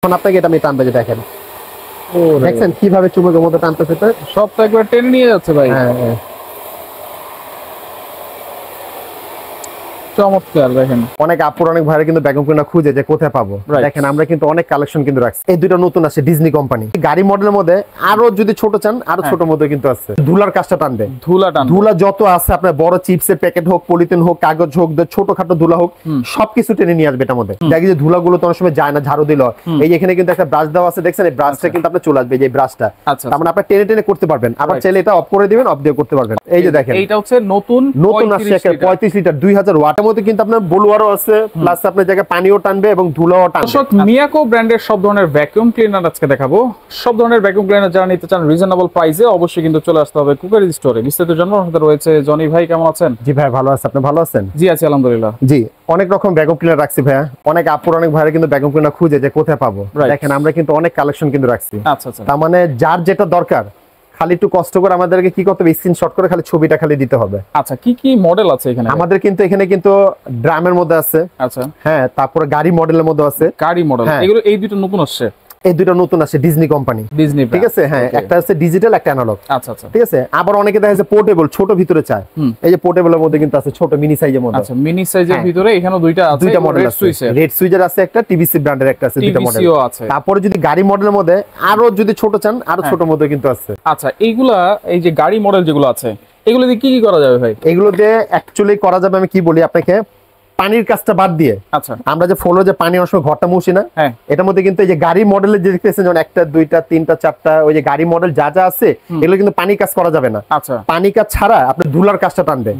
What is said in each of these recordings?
এখন আপনাকে এটা আমি টানবে যে দেখেন দেখছেন কিভাবে চুমুকের মধ্যে টানতেছে তো সব তো একবার টেনে নিয়ে যাচ্ছে ভাই। হ্যাঁ চমৎকার দেখেন। অনেক আপুর অনেক ভাইরা কিন্তু ভ্যাকুয়াম ক্লিনার খুঁজে যে কোথায় পাবো। দেখেন আমরা কিন্তু অনেক কালেকশন কিন্তু রাখছি। এই দুটো নতুন আছে ডিজনি কোম্পানি গাড়ি মডেলের মধ্যে, আরো যদি ছোট চান আরো ছোট মধ্যে কিন্তু আছে। ধুলার কাজটা টানবে, ধুলা যত আছে আপনার বড় চিপসের প্যাকেট হোক, পলিথিন হোক, কাগজ হোক, ছোটখাটো ধুলা হোক, সবকিছু টেনে নিয়ে আসবে এটার মধ্যে। দেখি যে ধুলাগুলো তো অনেক সময় যায় না, ঝাড়ু দিল, এই এখানে কিন্তু একটা ব্রাশ দেওয়া আছে, দেখছেন এই ব্রাশটা কিন্তু আপনার চলে আসবে, এই ব্রাশটা তার মানে আপনি টেনে টেনে করতে পারবেন। আবার চাইলে এটা অফ করে দিবেন, অফ দিয়ে করতে পারবেন। এই যে দেখেন এইটা হচ্ছে নতুন আসছে 35 লিটার 2000 ওয়াটের মধ্যে কিন্তু আপনার ব্লোয়ারও আছে, প্লাস আপনার জায়গায় পানিও টানবে এবং ধুলাও টানবে। দর্শক মিয়াকো ব্র্যান্ডের সব ধরনের ভ্যাকুয়াম ক্লিনার আজকে দেখাবো। সব ধরনের ভ্যাকুয়াম ক্লিনার যারা নিতে চান রিজনেবল প্রাইসে অবশ্যই কিন্তু চলে আসতে হবে কুকারি স্টোরে। বিস্তারিত জানার জন্য রয়েছে জনি ভাই। কেমন আছেন? জি ভাই ভালো আছে, আপনি ভালো আছেন? জি আছি আলহামদুলিল্লাহ। জি অনেক রকম ভ্যাকুয়াম ক্লিনার রাখছি ভাইয়া। অনেক আপুর অনেক ভাইরা কিন্তু ভ্যাকুয়াম ক্লিনার খুঁজে যে কোথায় পাবো। দেখেন আমরা কিন্তু অনেক কালেকশন কিন্তু রাখছি। আচ্ছা আচ্ছা, তার মানে যার যেটা দরকার খালি একটু কষ্ট করে আমাদেরকে কি করতে হবে, স্ক্রিনশট করে খালি ছবিটা খালি দিতে হবে। আচ্ছা কি কি মডেল আছে এখানে? আমাদের কিন্তু এখানে কিন্তু ড্রামের মধ্যে আছে, আচ্ছা হ্যাঁ, তারপরে গাড়ি মডেলের মধ্যে আছে। গাড়ি মডেল এগুলো এই দুটো নতুন আসছে। এই দুটো নতুন আছে ডিজনি কোম্পানি, ডিজনি, ঠিক আছে। হ্যাঁ একটা আছে ডিজিটাল, একটা অ্যানালগ। আচ্ছা আচ্ছা ঠিক আছে। আবার অনেকে দেখা যাচ্ছে পোর্টেবল, ছোট ভিতরে চায়, এই যে পোর্টেবলের মধ্যে কিন্তু আছে ছোট মিনি সাইজের মধ্যে। আচ্ছা মিনি সাইজের ভিতরে এখানে দুইটা আছে, দুইটা মডেল আছে। রেড সুইজার আছে একটা, টিভিসি ব্র্যান্ডের একটা আছে, দুইটা মডেল আছে। তারপরে যদি গাড়ি মডেলের মধ্যে আরো যদি ছোট চান আরো ছোট মধ্যে কিন্তু আছে। আচ্ছা এইগুলা এই যে গাড়ি মডেল যেগুলো আছে এগুলো দিয়ে কি কি করা যাবে ভাই? এগুলো দিয়ে অ্যাকচুয়ালি করা যাবে, আমি কি বলি আপনাকে, পানির কাজটা বাদ দিয়ে আচ্ছা আমরা যে ফ্লোরে যে পানি অনেক সময় ঘরটা মুছি না, এটার মধ্যে কিন্তু এই যে গাড়ি মডেলের যে দেখতেছেন যেমন একটা দুইটা তিনটা চারটা ওই যে গাড়ি মডেল যা যা আছে এগুলো কিন্তু পানি কাজ করা যাবে না। আচ্ছা পানি কাজ ছাড়া আপনি ধুলার কাজটা টানবে।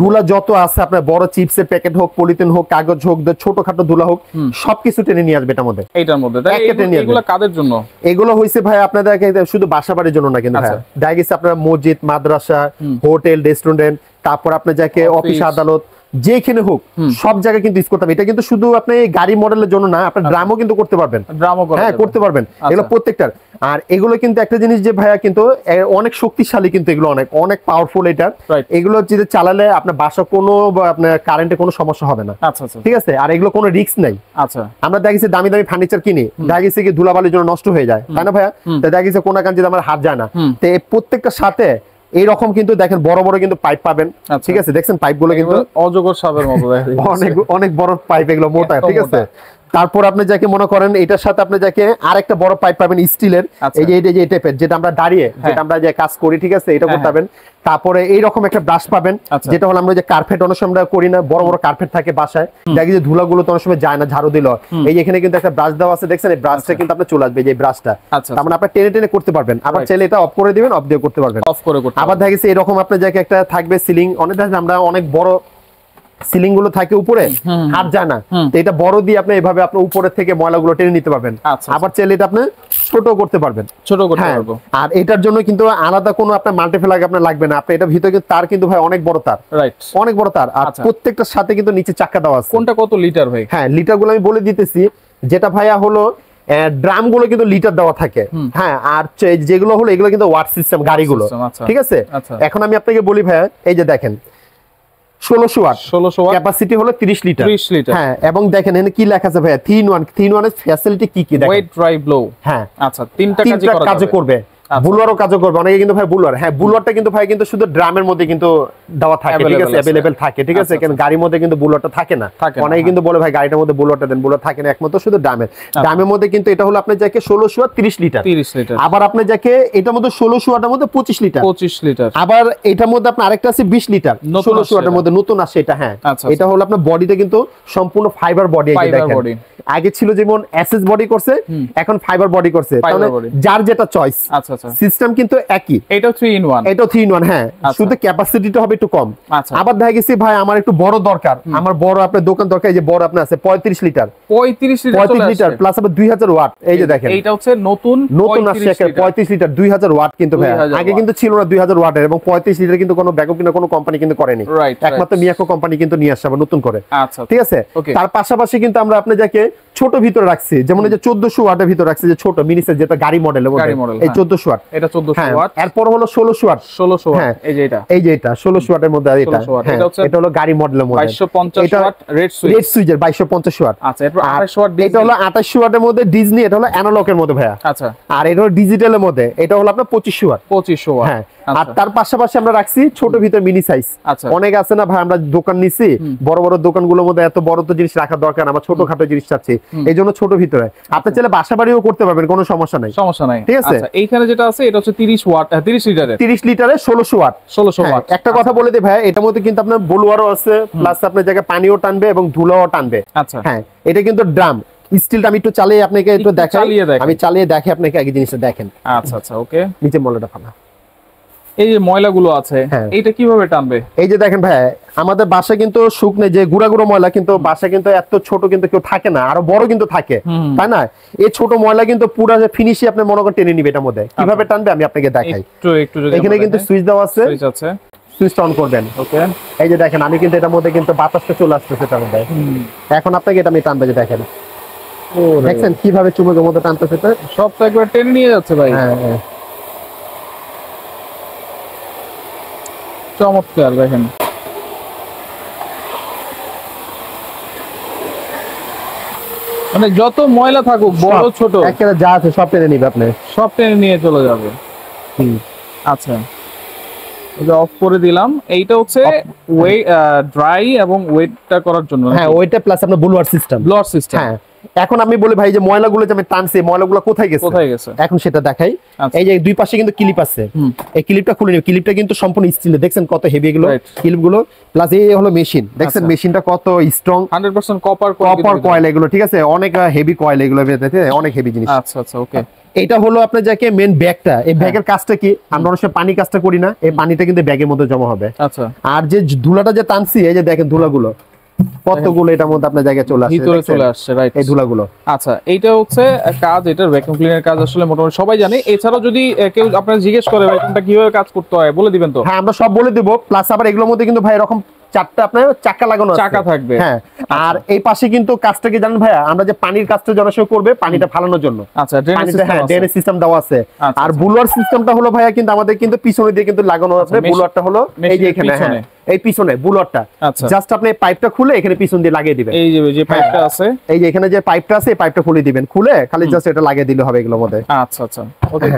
ধুলা যত আছে আপনার বড় চিপসের প্যাকেট হোক, পলিথিন হোক, কাগজ হোক, ছোটখাটো ধুলা হোক, সবকিছু টেনে নিয়ে আসবে এটার মধ্যে। এইটার মধ্যে এগুলো কাদের জন্য? এগুলো হইছে ভাই আপনাদেরকে শুধু বাসা বাড়ির জন্য না, কিন্তু ভাই দেখা গেছে আপনার মসজিদ, মাদ্রাসা, হোটেল, রেস্টুরেন্ট, তারপর আপনার যাকে অফিস আদালত যেখানে হোক সব জায়গায় কিন্তু ইউজ করতে হবে। এটা কিন্তু শুধু আপনি গাড়ি মডেলের জন্য না, আপনি ড্রামও কিন্তু করতে পারবেন। হ্যাঁ করতে পারবেন এগুলো প্রত্যেকটার। আর এগুলো কিন্তু একটা জিনিস যে ভাইয়া কিন্তু অনেক শক্তিশালী, কিন্তু এগুলো অনেক অনেক পাওয়ারফুল। এটা এগুলো যদি চালালে আপনার বাসা কোনো আপনার কারেন্টে কোনো সমস্যা হবে না। ঠিক আছে। আর এগুলো কোনো রিস্ক নাই। আচ্ছা আমরা দেখা গেছে দামি দামি ফার্নিচার কিনি, দেখা গেছে কি ধুলাবালির জন্য নষ্ট হয়ে যায়, তাই না ভাইয়া? দেখা গেছে কোন কারণে আমার হাত যায় না, তো এই প্রত্যেকটার সাথে এইরকম কিন্তু দেখেন বড় বড় কিন্তু পাইপ পাবেন। ঠিক আছে, দেখছেন পাইপ গুলো কিন্তু অজগর সাপের মতো অনেক অনেক বড় পাইপ, এগুলো মোটা। ঠিক আছে। তারপর আপনি যাকে মনে করেন এটার সাথে আপনি যাকে আরেকটা বড় পাইপ পাবেন স্টিলের, এই যে এই টাইপের, যেটা আমরা দাঁড়িয়ে যেটা আমরা যে কাজ করি, ঠিক আছে, এটা করতে পারবেন। তারপরে এইরকম একটা ব্রাশ পাবেন, যেটা হলো আমরা যে কার্পেট অনেক সময় আমরা করি না, বড় বড় কার্পেট থাকে বাসায়, দেখি যে ধুলাগুলো তো অনেক সময় যায় না, ঝাড়ু দিল, এই এখানে কিন্তু একটা ব্রাশ দেওয়া আছে, দেখছেন এই ব্রাশটা কিন্তু আপনি চলে আসবে, যে ব্রাশটা তার মানে আপনি টেনে টেনে করতে পারবেন। আবার চাইলে এটা অফ করে দিবেন, অফ দিয়ে করতে পারবেন। আবার দেখা গেছে এরকম আপনার যাকে একটা থাকবে সিলিং, অনেক আমরা অনেক বড় সিলিং গুলো থাকে উপরে, হাত যায় না, তো এটা বড় দিয়ে আপনি এভাবে আপনার উপরে থেকে ময়লাগুলো টেনে নিতে পারবেন। আবার চাইলে এটা আপনি ছোট করতে পারবেন, ছোট করতে পারবো। আর এটার জন্য কিন্তু আলাদা কোনো আপনার মাল্টিপ্লাগ আপনার লাগবে না। আপনি এটা ভিতরে কিন্তু তার কিন্তু ভাই অনেক বড় তার, রাইট, অনেক বড় তার। আর প্রত্যেকটার সাথে কিন্তু নিচে চাকা দেওয়া আছে। কোনটা কত লিটার ভাই? হ্যাঁ লিটার গুলো আমি বলে দিতেছি। যেটা ভাইয়া হলো ড্রাম গুলো কিন্তু লিটার দেওয়া থাকে, হ্যাঁ। আর যেগুলো হলো এগুলো কিন্তু ওয়াট সিস্টেম গাড়িগুলো। ঠিক আছে। এখন আমি আপনাকে বলি ভাইয়া, এই যে দেখেন 1600 ওয়াট, ক্যাপাসিটি হলো 30 লিটার। হ্যাঁ এবং দেখেন এখানে কি লেখা আছে ভাইয়া, 3-in-1 এর ফ্যাসিলিটি কি কি দেখেন। Wet, dry, blow. হ্যাঁ আচ্ছা তিনটা কাজ করবে। বুলওয়ারও কাজ করবে। অনেকে কিন্তু ভাই বুলওয়ার, হ্যাঁ বুলওয়ারটা কিন্তু ভাই কিন্তু শুধু ড্রামের মধ্যে কিন্তু দেওয়া থাকে, ঠিক আছে, अवेलेबल থাকে। ঠিক আছে। কারণ গাড়ির মধ্যে কিন্তু বুলওয়ারটা থাকে না। অনেকে কিন্তু বলে ভাই গাড়িটার মধ্যে বুলওয়ারটা দেন, বুলওয়ার থাকে না, একমাত্র শুধু ড্রামের মধ্যে কিন্তু এটা হলো আপনার যাকে 1600 ওয়াট 30 লিটার। আবার আপনি যাকে এটার মধ্যে 1600 ওয়াটের মধ্যে 25 লিটার। আবার এটার মধ্যে আপনার আরেকটা আছে 20 লিটার 1600 ওয়াটের মধ্যে, নতুন আসছে এটা। হ্যাঁ এটা হলো আপনার বডিটা কিন্তু সম্পূর্ণ ফাইবার বডি। এই যে দেখেন আগে ছিল যেমন এসএস বডি করছে, এখন ফাইবার বডি করছে, তাহলে যার যেটা চয়েস। আচ্ছা আচ্ছা সিস্টেম কিন্তু একই। এটাও 3-in-1, এটাও 3-in-1। হ্যাঁ শুধু ক্যাপাসিটিটা হবে একটু কম। আবার দেখা গেছে ভাই আমার একটু বড় দরকার, আমার বড় আপনার দোকান দরকার, এই যে বড় আপনার আছে 35 লিটার প্লাস আবার 2000 ওয়াট। এই যে দেখেন এইটা হচ্ছে নতুন আসছে 35 লিটার 2000 ওয়াট কিন্তু ভাই আগে কিন্তু ছিল না 2000 ওয়াটের, এবং 35 লিটার কিন্তু কোনো ব্যাকআপ কিনা কোনো কোম্পানি কিন্তু করেনি, একমাত্র মিয়াকো কোম্পানি কিন্তু নিয়ে আসছে আবার নতুন করে। ঠিক আছে। তার পাশাপাশি কিন্তু আমরা আপনি যাকে ছোট ভিতরে রাখছি, যেমন এই যে 1400 ওয়াটের ভিতরে রাখছি, যে ছোট মিনি সাইজ যেটা গাড়ি মডেলের মধ্যে, এই 1400 ওয়াট, এটা 1400 ওয়াট। এরপর হলো 1600 ওয়াট, 1600 ওয়াট, এই যে এটা, এই যে এটা 1600 ওয়াটের মধ্যে, এটা এটা হলো গাড়ি মডেলের মধ্যে 2250 ওয়াট রেড সুইচ, রেড সুইচের 2250 ওয়াট। আচ্ছা, এরপর 2800 ওয়াট, এটা হলো 2800 ওয়াটের মধ্যে ডিজনি, এটা হলো অ্যানালগের মধ্যে ভাইয়া। আচ্ছা, আর এটা হলো ডিজিটালের মধ্যে, এটা হলো আপনার 2500 ওয়াট, 2500 ওয়াট। হ্যাঁ। আর তার পাশাপাশি আমরা রাখছি ছোট ভিতর মিনি সাইজ। আচ্ছা, অনেক আছে না ভাই, আমরা দোকান নিছি, বড় বড় দোকানগুলোর মধ্যে এত বড় তো জিনিস রাখার দরকার, আমরা ছোটখাটো জিনিস চাচ্ছি, এই জন্য ছোট ভিতরে। আপনি চাইলে বাসা বাড়িও করতে পারবেন, কোনো সমস্যা নাই, সমস্যা নাই, ঠিক আছে। আচ্ছা, এইখানে যেটা আছে এটা হচ্ছে 30 ওয়াট, 30 লিটারের, 30 লিটারে 1600 ওয়াট, 1600 ওয়াট। একটা কথা বলে দিই ভাই, এটার মধ্যে কিন্তু আপনার বলুয়ারও আছে, প্লাস আপনার জায়গায় পানিও টানবে এবং ধুলাও টানবে। আচ্ছা, হ্যাঁ, এটা কিন্তু ড্রাম স্টিলটা। আমি একটু চালিয়ে আপনাকে একটু দেখাই, আমি চালিয়ে দেখে আপনাকে আগে জিনিসটা দেখেন। আচ্ছা আচ্ছা, ওকে। নিচে ময়লাটা ফালা, এই যে ময়লাগুলো আছে, এইটা কিভাবে টানবে? এই যে দেখেন ভাই, আমাদের বাসা কিন্তু শুকনো যে গুড়া গুঁড়ো ময়লা, কিন্তু বাসা কিন্তু এত ছোট কিন্তু কেউ থাকে না, আরো বড় কিন্তু থাকে, তাই না? এই ছোট ময়লা কিন্তু পুরো ফিনিশে আপনি মনে করেন টেনে নিবে এটার মধ্যে। কিভাবে টানবে আমি আপনাকে দেখাই। একটু যদি এখানে কিন্তু সুইচ দেওয়া আছে, সুইচ আছে, সুইচটা অন করবেন। ওকে, এই যে দেখেন, আমি কিন্তু এটার মধ্যে কিন্তু বাতাসটা চলে আসতেছে এটার মধ্যে। এখন আপনাকে এটা আমি টানবে, যে দেখেন, দেখছেন কিভাবে চুম্বকের মধ্যে টানতেছে, সব তো একবার টেনে নিয়ে যাচ্ছে ভাই। হ্যাঁ, চমৎকার, দেখেন। মানে যত ময়লা থাকুক, বড় ছোট একেবারে যা আছে সব টেনে নিবে, আপনি সব টেনে নিয়ে চলে যাবে। আচ্ছা, এটা অফ করে দিলাম। এইটা হচ্ছে ড্রাই এবং ওয়েটটা করার জন্য। হ্যাঁ, ওইটা প্লাস আপনার ব্লোয়ার সিস্টেম, ব্লোয়ার সিস্টেম। হ্যাঁ। এখন আমি বলি ভাই, যে ময়লাগুলো যে আমি টানছি, ময়লাগুলো কোথায় গেছে এখন সেটা দেখাই। এই যে দুই পাশে কিন্তু ক্লিপ আছে, এই ক্লিপটা খুলে নিব। ক্লিপটা কিন্তু সম্পূর্ণ স্টিলের, দেখছেন কত হেভি এগুলো ক্লিপগুলো, প্লাস এই হলো মেশিন, দেখছেন মেশিনটা কত স্ট্রং, 100% কপার কয়েল এগুলো, ঠিক আছে, অনেক হেভি কয়েল এগুলো, অনেক হেভি জিনিস। আচ্ছা আচ্ছা, ওকে। এটা হলো আপনার যাকে মেন ব্যাগটা, এই ব্যাগের কাজটা কি, আমরা অনেক সময় পানি কাজটা করি না, এই পানিটা কিন্তু ব্যাগের মধ্যে জমা হবে। আচ্ছা, আর যে ধুলাটা যে টানছি, এই যে দেখেন ধুলাগুলো কতগুলো এটার মধ্যে আপনার জায়গায় চলে আসছে, ভিতরে চলে আসছে, রাইট, এই ধুলাগুলো। আচ্ছা, এইটা হচ্ছে কাজ, এটা ভ্যাকুয়াম ক্লিনার কাজ আসলে মোটামুটি সবাই জানে। এছাড়াও যদি কেউ আপনারা জিজ্ঞেস করে ভাই কোনটা কিভাবে কাজ করতে হয়, বলে দিবেন তো? হ্যাঁ, আমরা সব বলে দেব। প্লাস আবার এগুলোর মধ্যে কিন্তু ভাই এরকম চারটা আপনার চাকা লাগানো আছে, চাকা থাকবে, হ্যাঁ। আর এই পাশে কিন্তু কাজটা কি জানেন ভাইয়া, আমরা যে পানির কাজটা জলাশয় করবে, পানিটা ফালানোর জন্য, আচ্ছা, ড্রেনেজ সিস্টেম দেওয়া আছে। আর বুলার সিস্টেমটা হলো ভাইয়া কিন্তু আমাদের কিন্তু পিছনে দিয়ে কিন্তু লাগানো আছে। বুলারটা হলো এই যে এখানে, এই পিছনে বুলারটা, জাস্ট আপনি পাইপটা খুলে এখানে পিছন দিয়ে লাগিয়ে দিবেন। এই যে পাইপটা আছে, এই যে এখানে যে পাইপটা আছে, এই পাইপটা খুলে দিবেন, খুলে খালি জাস্ট এটা লাগিয়ে দিলে হবে এগুলোর মধ্যে। আচ্ছা আচ্ছা, ওকে।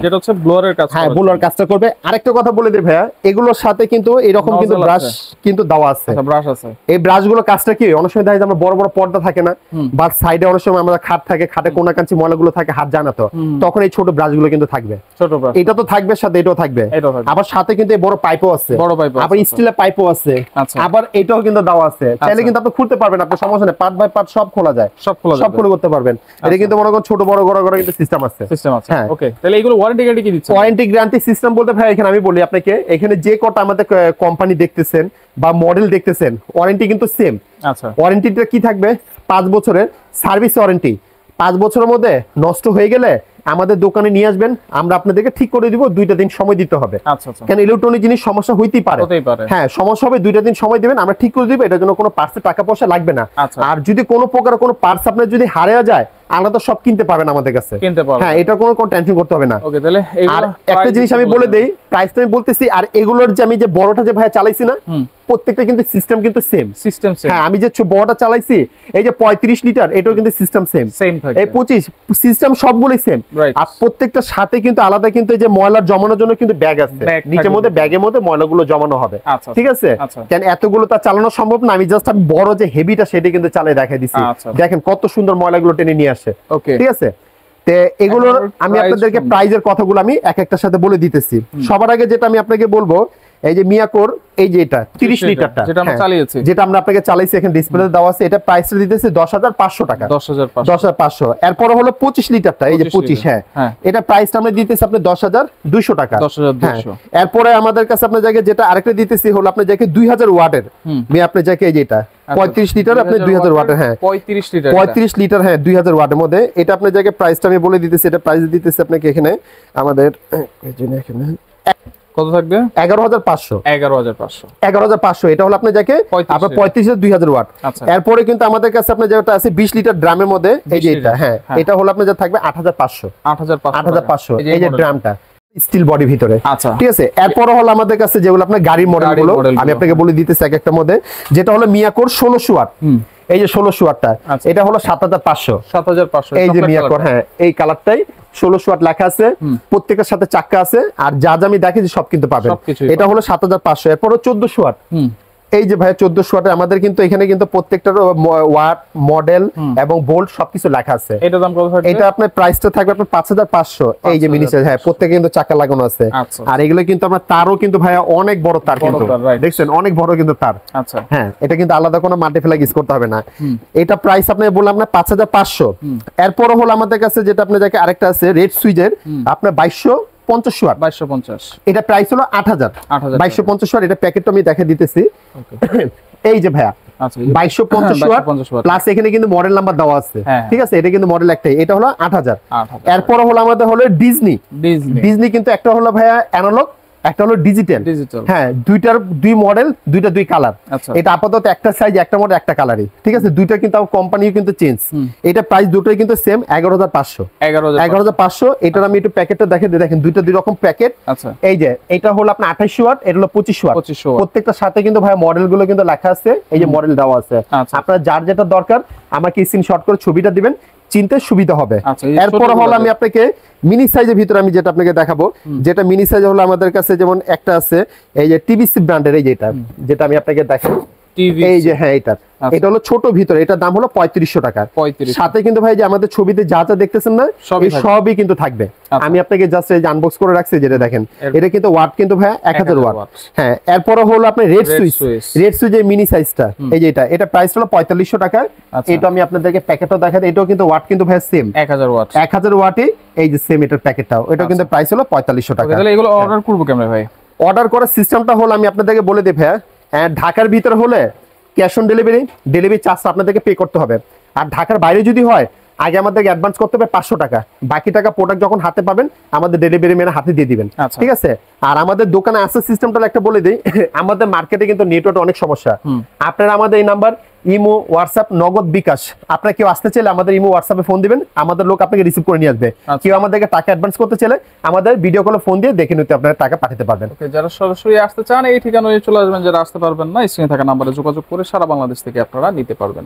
যেটা হচ্ছে ব্লোয়ারের কাজ, হ্যাঁ, ব্লোয়ার কাজটা করবে। আরেকটা কথা বলে দিই ভাইয়া, এগুলোর সাথে কিন্তু এরকম কিন্তু ব্রাশ কিন্তু দেওয়া আছে, ব্রাশ আছে। এই ব্রাশগুলো কাজটা কি, অনেক সময় দেখা যায় আমরা বড় বড় পর্দা থাকে না, বা সাইডে অনেক সময় আমাদের খাট থাকে, খাটে কোনা কাঞ্চি ময়লাগুলো থাকে, হাত জানা তো, তখন এই ছোট ব্রাশগুলো কিন্তু থাকবে, ছোট ব্রাশ, এটা তো থাকবে, সাথে এটাও থাকবে। আবার সাথে কিন্তু এই বড় পাইপও আছে, আবার স্টিলের পাইপও আছে, আবার এটাও কিন্তু দেওয়া আছে। চাইলে কিন্তু আপনি খুলতে পারবেন, আপনার সমস্যা নেই, পার্ট বাই পার্ট সব খোলা যায়, সব খুলে করতে পারবেন। এটা কিন্তু মনে করেন ছোট বড় গড়া কিন্তু সিস্টেম আছে, হ্যাঁ, ওকে। তাহলে এগুলো ওয়ারেন্টি গ্যারান্টি কি দিচ্ছে? ওয়ারেন্টি গ্যারান্টি সিস্টেম বলতে ভাই, এখানে আমি বলি আপনাকে, এখানে যে কটা আমাদের কোম্পানি দেখতেছেন বা মডেল দেখতেছেন, ওয়ারেন্টি কিন্তু সেম। আচ্ছা, ওয়ারেন্টিটা কি থাকবে, 5 বছরের সার্ভিস ওয়ারেন্টি। 5 বছরের মধ্যে নষ্ট হয়ে গেলে আমাদের দোকানে নিয়ে আসবেন, আমরা আপনাদেরকে ঠিক করে দিব। 2টা দিন সময় দিতে হবে, কেন ইলেকট্রনিক জিনিস সমস্যা হইতেই পারে, হ্যাঁ, সমস্যা হবে। 2টা দিন সময় দিবেন, আমরা ঠিক করে দিব। এটার জন্য কোনো পার্টসে টাকা পয়সা লাগবে না। আর যদি কোনো প্রকার কোনো পার্টস আপনার যদি হারিয়ে যায়, আলাদা সব কিনতে পারবেন আমাদের কাছে, হ্যাঁ, এটা কোনো টেনশন করতে হবে না। আর একটা জিনিস আমি বলে দেই, প্রাইসটা আমি বলতেছি, আর এগুলোর যে আমি যে বড়টা যে ভাইয়া চালাইছি না, প্রত্যেকটা কিন্তু সিস্টেম কিন্তু সেম, হ্যাঁ। আমি যে বড়টা চালাইছি, এই যে 35 লিটার, এটাও কিন্তু সিস্টেম সেম, এই 25 সিস্টেম সবগুলোই সেম। আর প্রত্যেকটা সাথে কিন্তু আলাদা কিন্তু এই যে ময়লা জমানোর জন্য কিন্তু ব্যাগ আছে, নিচের মধ্যে ব্যাগের মধ্যে ময়লাগুলো জমানো হবে, ঠিক আছে। কেন এতগুলো তা চালানো সম্ভব না, আমি জাস্ট আমি বড় যে হেভিটা সেটা কিন্তু চালিয়ে দেখাই দিচ্ছি। দেখেন কত সুন্দর ময়লাগুলো টেনে নিয়ে আসে, ঠিক আছে। তে এগুলোর আমি আপনাদেরকে প্রাইজের কথাগুলো আমি এক একটার সাথে বলে দিতেছি। সবার আগে যেটা আমি আপনাকে বলবো, এই যে মিয়াকোর, এই যে এটা 30 লিটারটা যেটা আমরা আপনাকে চালাইছি, এখানে ডিসপ্লেতে দেওয়া আছে, এটা প্রাইসটা দিতেছে 10,500 টাকা, 10,500। এরপরে হলো 25 লিটারটা, এই যে 25, হ্যাঁ, এটা প্রাইসটা আমরা দিতেছি আপনি 10,200 টাকা, 10,200। এরপরে আমাদের কাছে আপনার জায়গায় যেটা আরেকটা দিতেছি হলো আপনার জায়গায় 2000 ওয়াটের, আপনার জায়গায় এই যে এটা 35 লিটার, আপনি 2000 ওয়াটের, হ্যাঁ, 35 লিটার, হ্যাঁ, 2000 ওয়াটের মধ্যে। এটা আপনার জায়গায় প্রাইসটা আমি বলে দিতেছি, এটা প্রাইস দিতেছি আপনাকে এখানে আমাদের, এই যে এখানে কত থাকবে? 11,500। 11,500 এটা হলো আপনি যাকে আপনার 35,000 ওয়াট। আচ্ছা। এরপরে কিন্তু আমাদের কাছে আপনার যেটা আছে 20 লিটার ড্রামের মধ্যে, এই যে এটা, হ্যাঁ এটা হলো আপনার যা থাকবে 8,500। 8,500 এই যে ড্রামটা স্টিল বডি ভিতরে। আচ্ছা, ঠিক আছে। এরপরে হলো আমাদের কাছে যেগুলো আপনার গাড়ির মডেলগুলো আমি আপনাকে বলে দিতেছি এক একটা মধ্যে, যেটা হলো মিয়াকোর 1600 ওয়াট। এই যে 1600 ওয়াটটা, এটা হলো 7,500। 7,500 এই যে মিয়াকোর, হ্যাঁ এই কালারটাই 1600 ওয়াট লেখা আছে, প্রত্যেকটার সাথে চাক্কা আছে, আর যা যা আমি দেখেছি সব কিন্তু পাবেন। এটা হলো 7,500। এরপর 1400 ওয়াট। এই যে ভাই 1400 ওয়াটে আমাদের কিন্তু এখানে কিন্তু প্রত্যেকটার ওয়াট, মডেল এবং ভোল্ট সবকিছু লেখা আছে। এটা দাম কত থাকবে? এটা আপনার প্রাইসটা থাকবে আপনার 5,500। এই যে মিনি সাইজ, হ্যাঁ প্রত্যেকটা কিন্তু চাকা লাগানো আছে। আর এগুলো কিন্তু আমরা তারও কিন্তু ভাই অনেক বড় তার, কিন্তু দেখছেন অনেক বড় কিন্তু তার। আচ্ছা, হ্যাঁ এটা কিন্তু আলাদা কোনো মাল্টি ফ্ল্যাগ ইউজ করতে হবে না। এটা প্রাইস আপনি বললাম না 5,500। এরপর হলো আমাদের কাছে যেটা আপনি দেখে আরেকটা আছে রেড সুইজের আপনার 2250 ওয়াট। 2250। এটা প্রাইস হলো 8,000। 2250 ওয়াট। এটা প্যাকেটটা আমি দেখে দিতেছি। এই যে ভাইয়া 2250 ওয়াট প্লাস এখানে কিন্তু মডেল নাম্বার দেওয়া আছে। ঠিক আছে, এটা কিন্তু মডেল একটাই, এটা হলো 8,000। এরপর হলো আমাদের হলো ডিজনি কিন্তু একটা হলো ভাইয়া অ্যানালগ, একটা হলো ডিজিটাল। হ্যাঁ দুইটার দুই মডেল, দুই কালার। এটা আপাতত একটা সাইজ, একটা মডেল, একটা কালারই। ঠিক আছে, দুইটা কিন্তু কোম্পানিও কিন্তু চেঞ্জ। এটা প্রাইস দুটোই কিন্তু সেম 11,500। 11,500। এটার আমি একটু প্যাকেটটা দেখেন, দুইটা দুই রকম প্যাকেট। এই যে এটা হলো আপনার 28 ওয়াট, এটা হলো 25 ওয়াট। প্রত্যেকটার সাথে কিন্তু ভাই মডেল গুলো কিন্তু লেখা আছে, এই যে মডেল দেওয়া আছে। আপনার যার যেটা দরকার আমাকে স্ক্রিনশট করে ছবিটা দিবেন, চিনতে সুবিধা হবে। এরপর হলো আমি আপনাকে মিনি সাইজের ভিতরে আমি যেটা আপনাকে দেখাবো, যেটা মিনি সাইজ হলো আমাদের কাছে যেমন একটা আছে এই যে টিভিসি ব্র্যান্ডের, এই যেটা আমি আপনাকে দেখাবো, এই যে হ্যাঁ এটা হলো ছোট ভিতরে, এটার দাম হলো 3500 টাকা। সাথে কিন্তু ভাই যে আমাদের ছবিতে যা যা দেখতেছেন না সবই কিন্তু থাকবে। আমি আপনাকে জাস্ট এই আনবক্স করে রাখছি, যেটা দেখেন এটা কিন্তু ওয়াট কিন্তু ভাই 1000 ওয়াট। হ্যাঁ এরপর হলো আপনার রেড সুইচের মিনি সাইজটা, এই যে এটা প্রাইস হলো 4500 টাকা। এটা আমি আপনাদেরকে প্যাকেটও দেখাতে, এটাও কিন্তু ওয়াট কিন্তু ভাই সেম 1000 ওয়াটই। এই যে সেম এটার প্যাকেটটাও, এটা কিন্তু প্রাইস হলো 4500 টাকা। তাহলে এগুলো অর্ডার করব কেমনে ভাই? অর্ডার করার সিস্টেমটা হলো আমি আপনাদেরকে বলে দিই ভাই। ঢাকার ভিতরে হলে ক্যাশ অন ডেলিভারি চার্জ আপনাদেরকে পে করতে হবে। আর ঢাকার বাইরে যদি হয় আগে আমাদেরকে অ্যাডভান্স করতে হবে 500 টাকা, বাকি টাকা প্রোডাক্ট যখন হাতে পাবেন আমাদের ডেলিভারি ম্যানের হাতে দিয়ে দিবেন। ঠিক আছে। আর আমাদের দোকানে আসা সিস্টেমটা একটা বলে দিই, আমাদের মার্কেটে কিন্তু নেটওয়ার্ক অনেক সমস্যা। আপনারা আমাদের এই নাম্বার ইমো, হোয়াটসঅ্যাপ, নগদ, বিকাশ, আপনারা কেউ আসতে চাইলে আমাদের ইমো হোয়াটসঅ্যাপে ফোন দিবেন, আমাদের লোক আপনাকে রিসিভ করে নিয়ে আসবে। কেউ আমাদেরকে টাকা অ্যাডভান্স করতে চাইলে আমাদের ভিডিও কলে ফোন দিয়ে দেখে নিতে আপনারা টাকা পাঠাতে পারবেন। যারা সরাসরি আসতে চান এই ঠিকানায় চলে আসবেন, যারা আসতে পারবেন না স্ক্রিনে থাকা নাম্বারে যোগাযোগ করে সারা বাংলাদেশ থেকে আপনারা নিতে পারবেন।